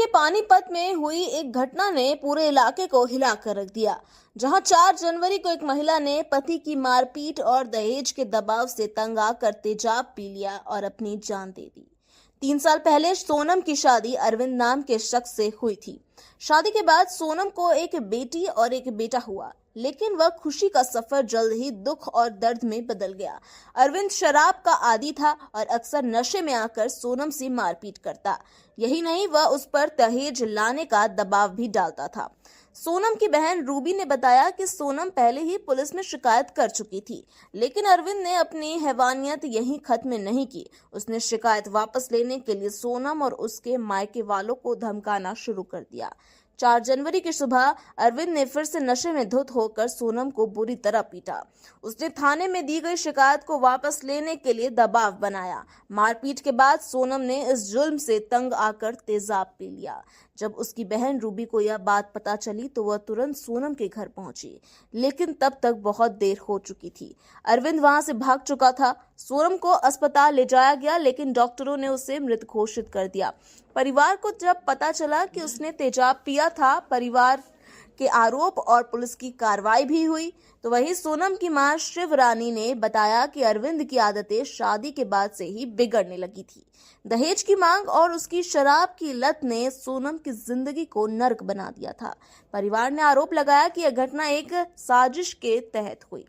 पानीपत में हुई एक घटना ने पूरे इलाके को हिलाकर रख दिया, जहां 4 जनवरी को एक महिला ने पति की मारपीट और दहेज के दबाव से तंग आकर तेजाब पी लिया और अपनी जान दे दी। 3 साल पहले सोनम की शादी अरविंद नाम के शख्स से हुई थी। शादी के बाद सोनम को एक बेटी और एक बेटा हुआ, लेकिन वह खुशी का सफर जल्द ही दुख और दर्द में बदल गया। अरविंद शराब का आदी था और अक्सर नशे में आकर सोनम से मारपीट करता। यही नहीं, वह उस पर दहेज लाने का दबाव भी डालता था। सोनम की बहन रूबी ने बताया कि सोनम पहले ही पुलिस में शिकायत कर चुकी थी, लेकिन अरविंद ने अपनी हैवानियत यहीं खत्म नहीं की। उसने शिकायत वापस लेने के लिए सोनम और उसके मायके वालों को धमकाना शुरू कर दिया। 4 जनवरी की सुबह अरविंद ने फिर से नशे में धुत होकर सोनम को बुरी तरह पीटा। उसने थाने में दी गई शिकायत को वापस लेने के लिए दबाव बनाया। मारपीट के बाद सोनम ने इस जुल्म से तंग आकर तेजाब पी लिया। जब उसकी बहन रूबी को यह बात पता चली तो वह तुरंत सोनम के घर पहुंची, लेकिन तब तक बहुत देर हो चुकी थी। अरविंद वहां से भाग चुका था। सोनम को अस्पताल ले जाया गया, लेकिन डॉक्टरों ने उसे मृत घोषित कर दिया। परिवार को जब पता चला कि उसने तेजाब पिया था, परिवार के आरोप और पुलिस की कार्रवाई भी हुई। तो वही सोनम की मां शिवरानी ने बताया कि अरविंद की आदतें शादी के बाद से ही बिगड़ने लगी थी। दहेज की मांग और उसकी शराब की लत ने सोनम की जिंदगी को नर्क बना दिया था। परिवार ने आरोप लगाया कि यह घटना एक साजिश के तहत हुई।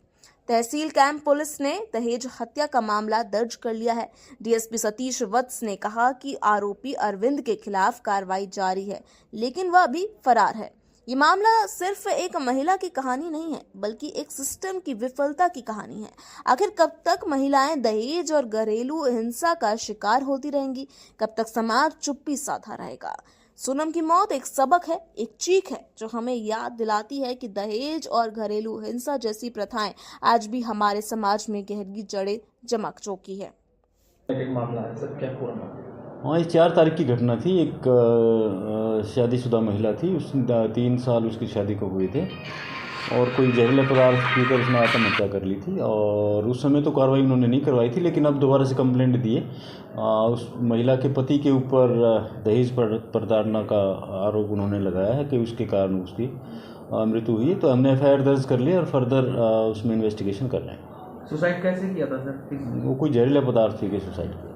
तहसील कैंप पुलिस ने दहेज हत्या का मामला दर्ज कर लिया है। डीएसपी सतीश वत्स ने कहा कि आरोपी अरविंद के खिलाफ कार्रवाई जारी है, लेकिन वह अभी फरार है। ये मामला सिर्फ एक महिला की कहानी नहीं है, बल्कि एक सिस्टम की विफलता की कहानी है। आखिर कब तक महिलाएं दहेज और घरेलू हिंसा का शिकार होती रहेंगी? कब तक समाज चुप्पी साधा रहेगा? सोनम की मौत एक सबक है, एक चीख है जो हमें याद दिलाती है कि दहेज और घरेलू हिंसा जैसी प्रथाएं आज भी हमारे समाज में गहरी जड़ें जमा चुकी है। एक मामला है सर, क्या पूरा मामला? हाँ, ये 4 तारीख की घटना थी। एक शादीशुदा महिला थी, उस 3 साल उसकी शादी को हुए थे और कोई जहरीला पदार्थ पीकर उसने आत्महत्या कर ली थी। और उस समय तो कार्रवाई उन्होंने नहीं करवाई थी, लेकिन अब दोबारा से कंप्लेंट दिए। उस महिला के पति के ऊपर दहेज प्रताड़ना का आरोप उन्होंने लगाया है कि उसके कारण उसकी मृत्यु हुई। तो हमने FIR दर्ज कर ली और फर्दर उसमें इन्वेस्टिगेशन कर रहे हैं। सुसाइड कैसे किया था सर? वो कोई जहरीला पदार्थ पी के सुसाइड किया।